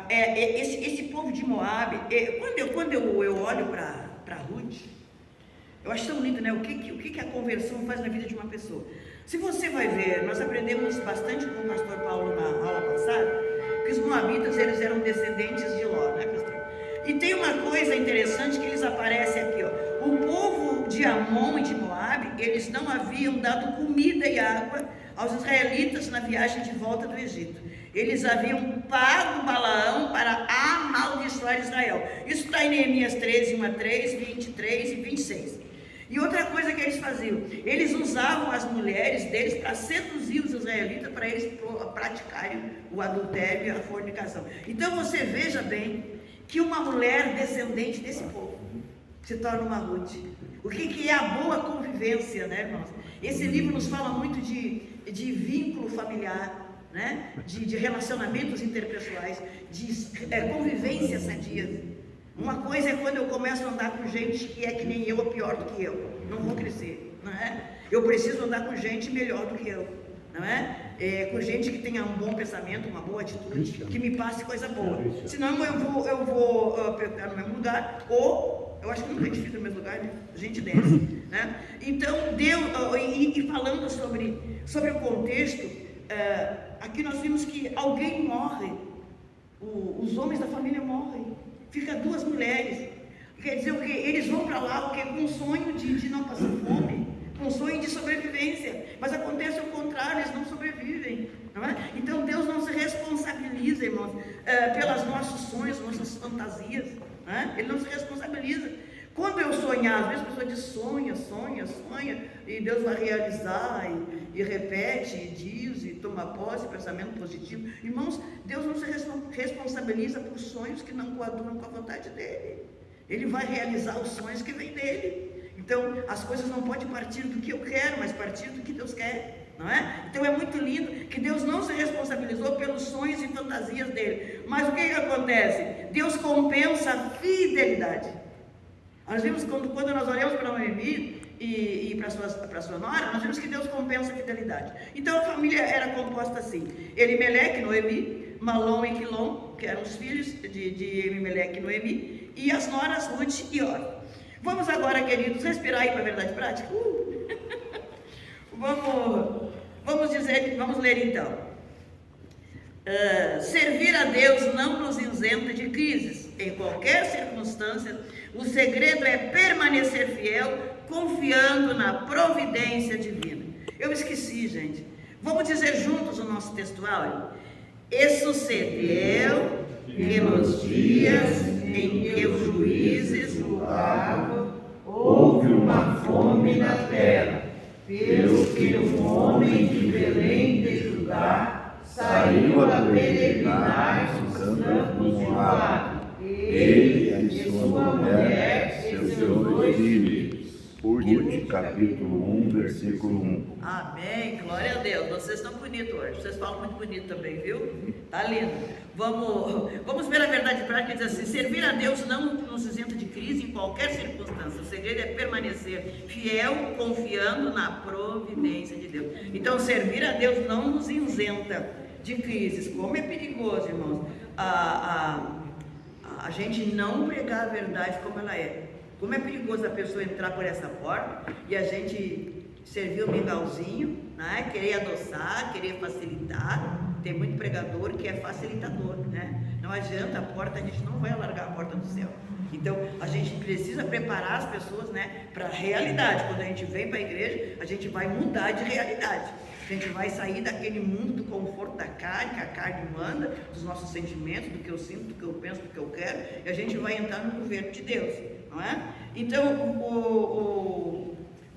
esse povo de Moabe, quando eu olho para Ruth, eu acho tão lindo, né? O que a conversão faz na vida de uma pessoa. Se você vai ver, nós aprendemos bastante com o pastor Paulo na aula passada, que os moabitas, eles eram descendentes de Ló, né, pastor? E tem uma coisa interessante que eles aparecem aqui, ó. O povo de Amon e de Moabe, eles não haviam dado comida e água aos israelitas na viagem de volta do Egito. Eles haviam pago Balaão para amaldiçoar Israel. Isso está em Neemias 13, 1-3, 23 e 26. E outra coisa que eles faziam, eles usavam as mulheres deles para seduzir os israelitas, para eles praticarem o adultério e a fornicação. Então você veja bem que uma mulher descendente desse povo se torna uma Ruth. O que é a boa convivência, né, irmãos? Esse livro nos fala muito de vínculo familiar, né? de relacionamentos interpessoais, de convivência sadia. Uma coisa é quando eu começo a andar com gente que é que nem eu ou pior do que eu. Não vou crescer, não é? Eu preciso andar com gente melhor do que eu, não é? Com gente que tenha um bom pensamento, uma boa atitude, que me passe coisa boa. Senão eu vou pegar no mesmo lugar, ou eu acho que nunca a gente fica no mesmo lugar, né? A gente desce, né? Então, Deus, e falando sobre o contexto, aqui nós vimos que alguém morre, os homens da família morrem. Fica duas mulheres. Quer dizer o quê? Eles vão para lá o quê? Com o sonho de não passar fome, com o sonho de sobrevivência. Mas acontece o contrário, eles não sobrevivem. Não é? Então Deus não se responsabiliza, irmãos, pelos nossos sonhos, nossas fantasias. Não é? Ele não se responsabiliza. Quando eu sonhar, às vezes a pessoa diz sonha, e Deus vai realizar, e repete, e diz, e toma posse, pensamento positivo. Irmãos, Deus não se responsabiliza por sonhos que não coadunam com a vontade dEle. Ele vai realizar os sonhos que vêm dEle. Então, as coisas não podem partir do que eu quero, mas partir do que Deus quer, não é? Então, é muito lindo que Deus não se responsabilizou pelos sonhos e fantasias dEle. Mas o que acontece? Deus compensa a fidelidade. Nós vimos quando nós olhamos para Noemi e para sua nora, nós vimos que Deus compensa a fidelidade. Então a família era composta assim: Elimeleque, Noemi, Malom e Quilom, que eram os filhos de Elimeleque e Noemi, e as noras Ruth e Orfa. Vamos agora, queridos, respirar aí para a verdade prática? Vamos ler então. Servir a Deus não nos isenta de crises. Em qualquer circunstância, o segredo é permanecer fiel, confiando na providência divina. Eu esqueci, gente. Vamos dizer juntos o nosso textual? E sucedeu que nos dias em que os juízes julgavam, houve uma fome na terra, pelo que um homem de Belém de Judá saiu a peregrinar nos campos de Moabe. Ele e sua mulher, seus dois filhos. Ruth, capítulo 1, versículo 1. Amém, glória a Deus. Vocês estão bonitos hoje, vocês falam muito bonito também, viu? Tá lindo. Vamos ver a verdade prática, que diz assim: servir a Deus não nos isenta de crise em qualquer circunstância. O segredo é permanecer fiel, confiando na providência de Deus. Então, servir a Deus não nos isenta de crises. Como é perigoso, irmãos, a gente não pregar a verdade como ela é. Como é perigoso a pessoa entrar por essa porta e a gente servir o mingauzinho, né? Querer adoçar, querer facilitar. Tem muito pregador que é facilitador, né? Não adianta a porta, a gente não vai alargar a porta do céu. Então, a gente precisa preparar as pessoas, né, para a realidade. Quando a gente vem para a igreja, a gente vai mudar de realidade. A gente vai sair daquele mundo do conforto da carne, que a carne manda, dos nossos sentimentos, do que eu sinto, do que eu penso, do que eu quero, e a gente vai entrar no governo de Deus, não é? Então,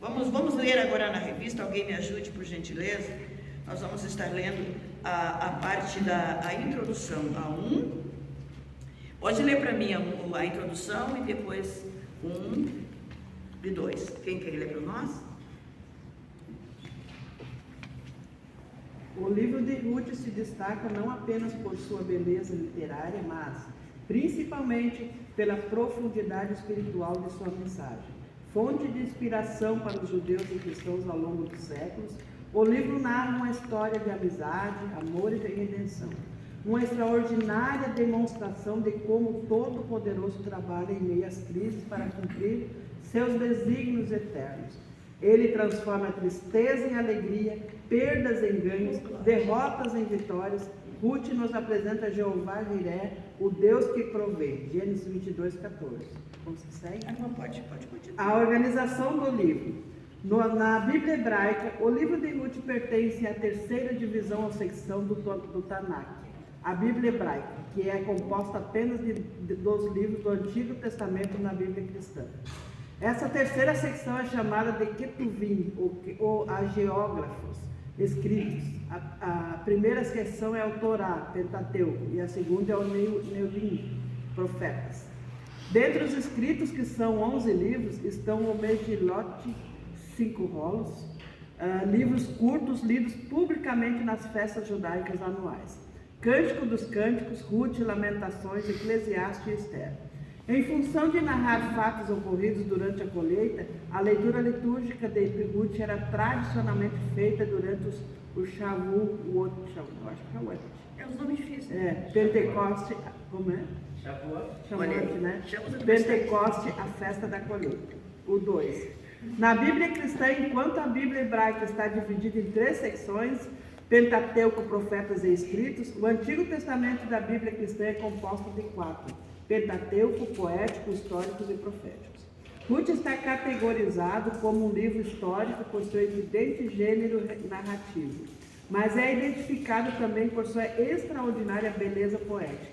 vamos ler agora na revista, alguém me ajude, por gentileza. Nós vamos estar lendo a parte da introdução, a 1. Pode ler para mim a introdução e depois 1 e 2. Quem quer ler para nós? O livro de Ruth se destaca não apenas por sua beleza literária, mas principalmente pela profundidade espiritual de sua mensagem. Fonte de inspiração para os judeus e cristãos ao longo dos séculos, o livro narra uma história de amizade, amor e redenção. uma extraordinária demonstração de como o Todo-Poderoso trabalha em meio às crises para cumprir seus desígnios eternos. Ele transforma a tristeza em alegria, perdas em ganhos, derrotas em vitórias. Ruth nos apresenta Jeová Jiré, o Deus que provê. Gênesis 22, 14. Como se segue? Pode continuar. A organização do livro. Na Bíblia hebraica, o livro de Ruth pertence à terceira divisão ou secção do Tanakh, a Bíblia hebraica, que é composta apenas dos livros do Antigo Testamento na Bíblia cristã. Essa terceira secção é chamada de Ketuvim, ou hagiógrafos escritos. A primeira seção é o Torá, Pentateuco, e a segunda é o Neurim, profetas. Dentre os escritos, que são 11 livros, estão o Megilot, 5 rolos, livros curtos lidos publicamente nas festas judaicas anuais. Cântico dos Cânticos, Ruth, Lamentações, Eclesiastes e Esther. Em função de narrar fatos ocorridos durante a colheita, a leitura litúrgica de Ruth era tradicionalmente feita durante o Shavuot, acho que é o É os nomes difíceis. Pentecoste, como é? Shavuot, né? Pentecoste, a festa da colheita. O 2. Na Bíblia cristã, enquanto a Bíblia hebraica está dividida em 3 secções, Pentateuco, Profetas e Escritos, o Antigo Testamento da Bíblia cristã é composto de 4. Pentateuco, Poético, Históricos e Proféticos. Ruth está categorizado como um livro histórico por seu evidente gênero narrativo, mas é identificado também por sua extraordinária beleza poética.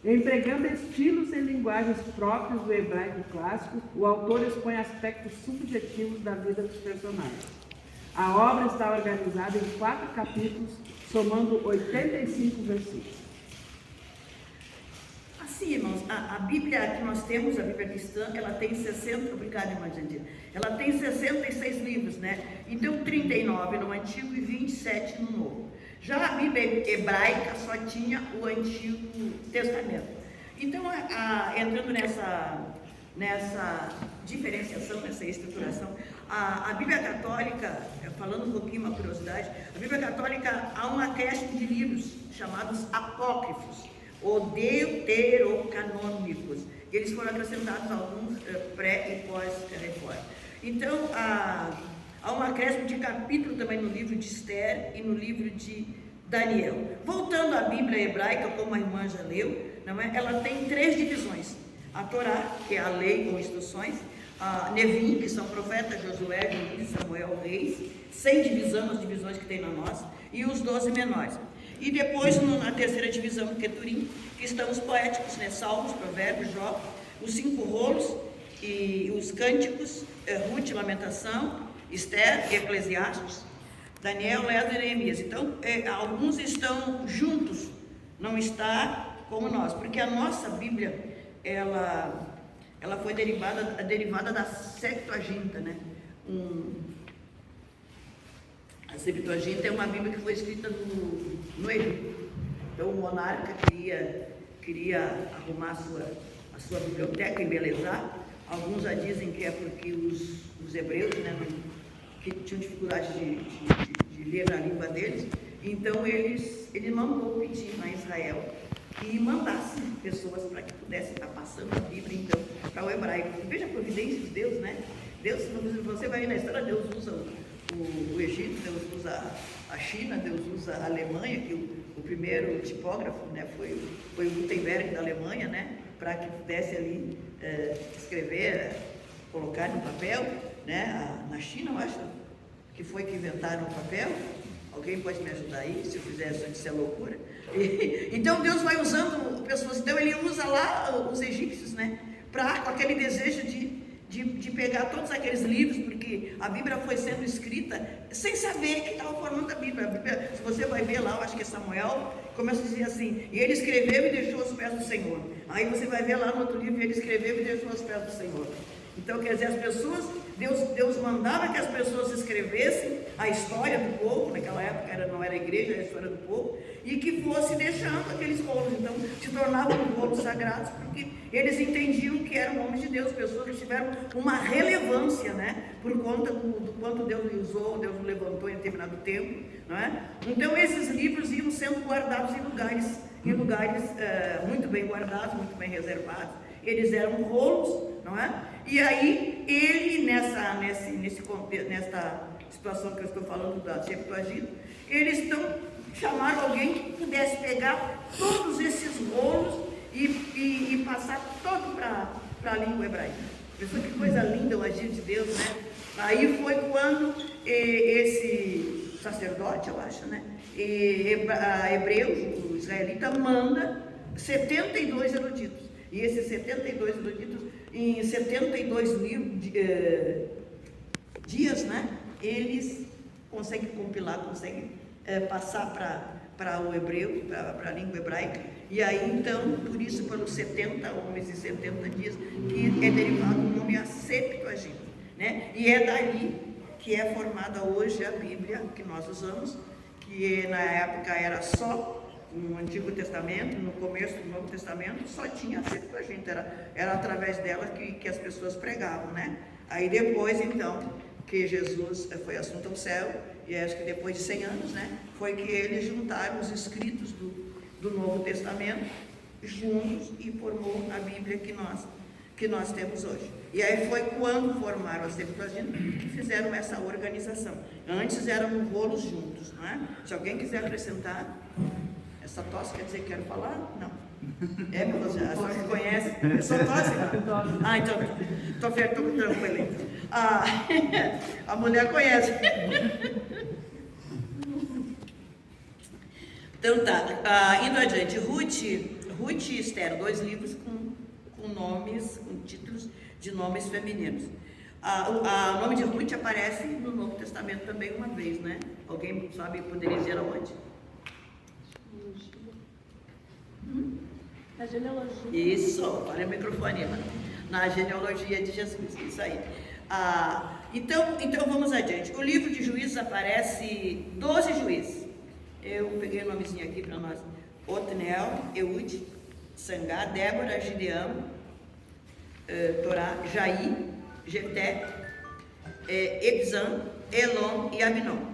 Empregando estilos e linguagens próprios do hebraico clássico, o autor expõe aspectos subjetivos da vida dos personagens. A obra está organizada em 4 capítulos, somando 85 versículos. Assim, irmãos, a Bíblia que nós temos, a Bíblia cristã, ela tem 60, obrigada, irmã Jandir, ela tem 66 livros, né? Então, 39 no Antigo e 27 no Novo. Já a Bíblia hebraica só tinha o Antigo Testamento. Então, entrando nessa diferenciação, nessa estruturação, a Bíblia Católica, falando um pouquinho, uma curiosidade, a Bíblia Católica há um acréscimo de livros chamados apócrifos, ou deuterocanônicos. Eles foram acrescentados alguns pré e pós-reforma. Então, há um acréscimo de capítulo também no livro de Esther e no livro de Daniel. Voltando à Bíblia hebraica, como a irmã já leu, não é? Ela tem 3 divisões. A Torá, que é a lei com instruções, a Nevim, que são profetas, Josué, Juízes, Samuel, Reis, sem divisão, as divisões que tem na nossa, e os 12 menores. E depois, na terceira divisão, que é Turim, que estão os poéticos, né? Salmos, Provérbios, Jó, os 5 rolos, e os cânticos, Ruth, Lamentação, Esther e Eclesiastes, Daniel, Lésdaro e Neemias. Então, alguns estão juntos, não está como nós, porque a nossa Bíblia, ela foi derivada da Septuaginta, né? A Septuaginta é uma Bíblia que foi escrita no Egito. Então, o monarca queria arrumar a sua biblioteca, embelezar. Alguns já dizem que é porque os hebreus, né, que tinham dificuldade de ler na língua deles, então ele mandou pedir a Israel que mandasse pessoas para que pudessem estar passando a Bíblia, então, para o hebraico. Veja a providência de Deus, né? Deus, você vai ver na história, Deus usa o Egito, Deus usa a China, Deus usa a Alemanha, que o primeiro tipógrafo, né, foi o Gutenberg da Alemanha, né, para que pudesse ali escrever, colocar no papel, né? Na China, eu acho que foi que inventaram o papel. Alguém pode me ajudar aí, se eu fizer isso é loucura. Então Deus vai usando pessoas, então ele usa lá os egípcios, né, com aquele desejo de pegar todos aqueles livros, porque a Bíblia foi sendo escrita sem saber que estava formando a Bíblia. Se você vai ver lá, eu acho que é Samuel, começa a dizer assim, e ele escreveu e deixou aos pés do Senhor. Aí você vai ver lá no outro livro, ele escreveu e deixou aos pés do Senhor. Então, quer dizer, as pessoas, Deus mandava que as pessoas escrevessem a história do povo, naquela época não era igreja, era a história do povo, e que fosse deixando aqueles rolos, então se tornavam rolos sagrados, porque eles entendiam que eram homens de Deus, pessoas que tiveram uma relevância, né, por conta do quanto Deus usou, Deus levantou em determinado tempo, não é? Então esses livros iam sendo guardados em lugares em lugares muito bem guardados, muito bem reservados. Eles eram rolos, não é? E aí, ele, nessa situação que eu estou falando da Septuaginta, eles chamaram alguém que pudesse pegar todos esses rolos e passar todo para a língua hebraica. Pessoal, que coisa linda o agir de Deus, né? Aí foi quando esse sacerdote, eu acho, né? Hebreus, o israelita, manda 72 eruditos. E esses 72 eruditos, em 72 dias, né? Eles conseguem compilar, conseguem passar para o hebreu, para a língua hebraica. E aí, então, por isso, pelos 70 homens e 70 dias, que é derivado o nome a Septuaginta, né? E é daí que é formada hoje a Bíblia que nós usamos, que na época era só no Antigo Testamento, no começo do Novo Testamento, só tinha a Septuaginta, era através dela que as pessoas pregavam, né? Aí depois, então, que Jesus foi assunto ao céu, e acho que depois de 100 anos, né, foi que eles juntaram os escritos do Novo Testamento juntos e formou a Bíblia que nós temos hoje. E aí foi quando formaram a Septuaginta que fizeram essa organização. Antes eram rolos juntos, não é? Se alguém quiser acrescentar, essa tosse quer dizer que quero falar? Não. É, porque você me conhece. Eu sou tosse? Ah, então, estou tranquila. A mulher conhece. Então tá, indo adiante, Ruth e Esther, 2 livros com nomes, com títulos de nomes femininos. O nome de Ruth aparece no Novo Testamento também uma vez, né? Alguém sabe, poderia dizer aonde? Na genealogia. Isso, olha o microfone, mano. Na genealogia de Jesus, isso aí. Então vamos adiante. O livro de Juízes aparece 12 juízes. Eu peguei o nomezinho aqui para nós: Otniel, Eude, Sangá, Débora, Gideão, Torá, Jair, Jefté, Ebzan, Elon e Abinom.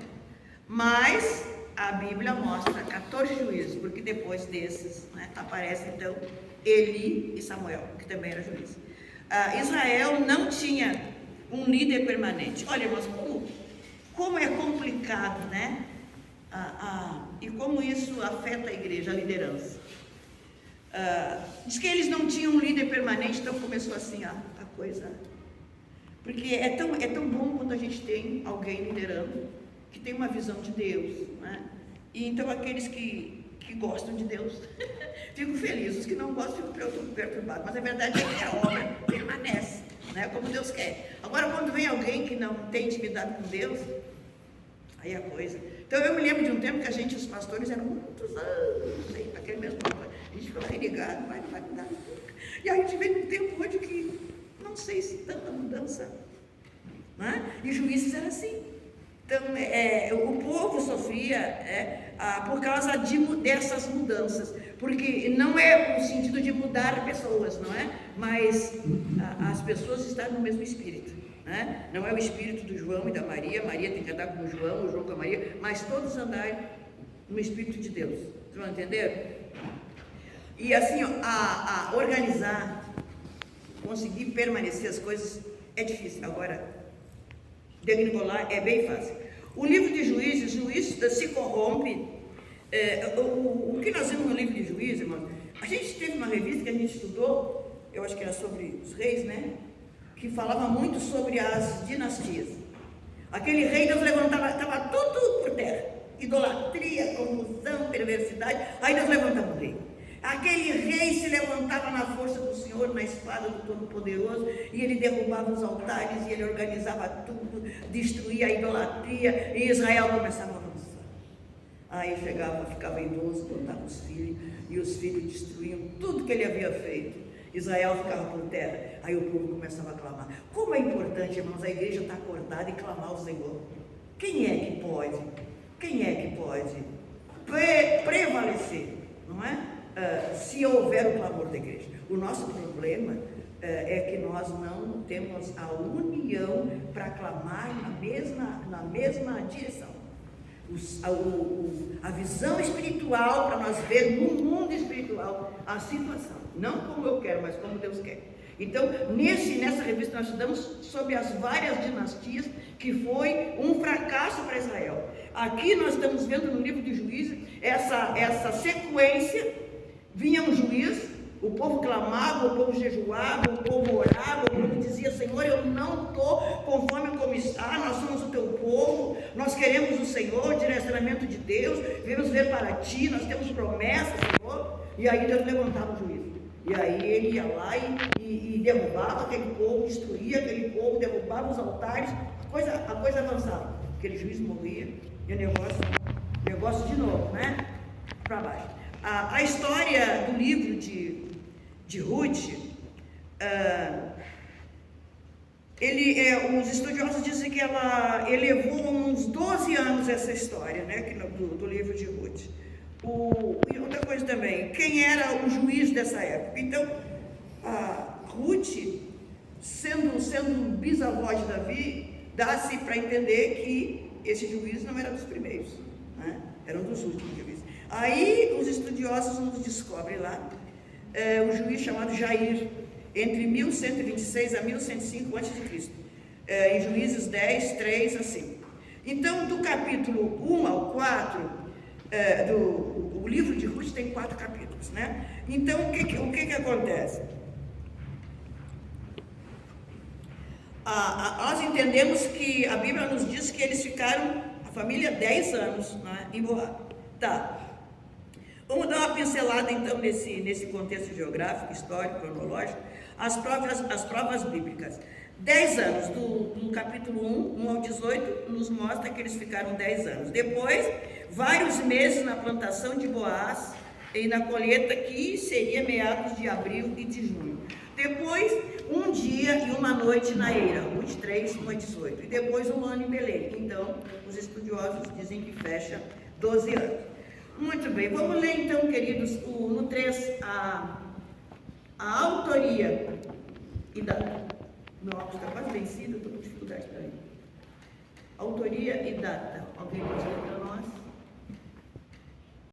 Mas a Bíblia mostra 14 juízes, porque depois desses, né, aparece então Eli e Samuel, que também era juiz. Israel não tinha um líder permanente. Olha, irmãos, como é complicado, né? E como isso afeta a igreja, a liderança. Diz que eles não tinham um líder permanente, então começou assim a coisa. Porque é tão bom quando a gente tem alguém liderando que tem uma visão de Deus, né? E então aqueles que gostam de Deus ficam felizes, os que não gostam ficam perturbados, mas a verdade é que a obra permanece, né? Como Deus quer. Agora, quando vem alguém que não tem intimidade com Deus, aí a coisa. Então eu me lembro de um tempo que os pastores eram muitos anos aí, aquele mesmo coisa. A gente ficava renegado, vai mudar. E a gente vem num tempo hoje que não sei se tanta mudança, né? E Juízes era assim. Então, o povo sofria por causa dessas mudanças, porque não é o sentido de mudar pessoas, não é? Mas as pessoas estão no mesmo espírito, né? Não é o espírito do João e da Maria, Maria tem que andar com o João com a Maria, mas todos andarem no espírito de Deus. Vocês vão entender? E assim, organizar, conseguir permanecer as coisas é difícil. Agora, degringolar é bem fácil. O livro de Juízes, se corrompe. O que nós vimos no livro de Juízes, irmão, a gente teve uma revista que a gente estudou, eu acho que era sobre os reis, né? Que falava muito sobre as dinastias. Aquele rei, Deus levantava, estava tudo por terra. Idolatria, confusão, perversidade. Aí Deus levantava um rei. Aquele rei se levantava na força do Senhor, na espada do Todo-Poderoso, e ele derrubava os altares, e ele organizava tudo, destruía a idolatria, e Israel começava a avançar. Aí ficava idoso, botava os filhos, e os filhos destruíam tudo que ele havia feito. Israel ficava por terra, aí o povo começava a clamar. Como é importante, irmãos, a igreja estar acordada e clamar ao Senhor. Quem é que pode prevalecer, não é? Se houver o clamor da igreja. O nosso problema é que nós não temos a união para clamar na mesma direção. a visão espiritual para nós ver no mundo espiritual a situação. Não como eu quero, mas como Deus quer. Então, nessa revista nós estudamos sobre as várias dinastias, que foi um fracasso para Israel. Aqui nós estamos vendo no livro de Juízes, essa sequência, vinha um juiz, o povo clamava, o povo jejuava, o povo orava, o povo dizia, Senhor, eu não estou conforme como está, nós somos o teu povo, nós queremos o Senhor, direcionamento de Deus, vamos ver para ti, nós temos promessas, Senhor. E aí Deus levantava o juiz. E aí ele ia lá e derrubava aquele povo, destruía aquele povo, derrubava os altares, a coisa avançava. Aquele juiz morria e o negócio de novo, né? Para baixo. A história do livro de Ruth, os estudiosos dizem que ela elevou uns 12 anos essa história, né? Do livro de Ruth. E outra coisa também, quem era o juiz dessa época? Então, a Ruth, sendo bisavó de Davi, dá-se para entender que esse juiz não era dos primeiros, né? Era um dos últimos juízes. Aí os estudiosos nos descobrem lá um juiz chamado Jair, entre 1126 a 1105 a.C., em Juízes 10, 3 a 5. Então, do capítulo 1 ao 4, o livro de Ruth tem 4 capítulos, né? Então, o que acontece? Nós entendemos que a Bíblia nos diz que eles ficaram, a família, 10 anos, né, em Moab. Tá. Vamos dar uma pincelada, então, nesse contexto geográfico, histórico, cronológico, as provas bíblicas. 10 anos, do capítulo 1 ao 18, nos mostra que eles ficaram 10 anos. Depois, vários meses na plantação de Boaz e na colheita, que seria meados de abril e de junho. Depois, um dia e uma noite na eira, Ruth 3, 1 a 18. E depois, um ano em Belém. Então, os estudiosos dizem que fecha 12 anos. Muito bem, vamos ler então, queridos, no 3, a autoria e data. Meu óculos está quase vencido, estou com dificuldade para ler. Autoria e data. Alguém pode ler para nós?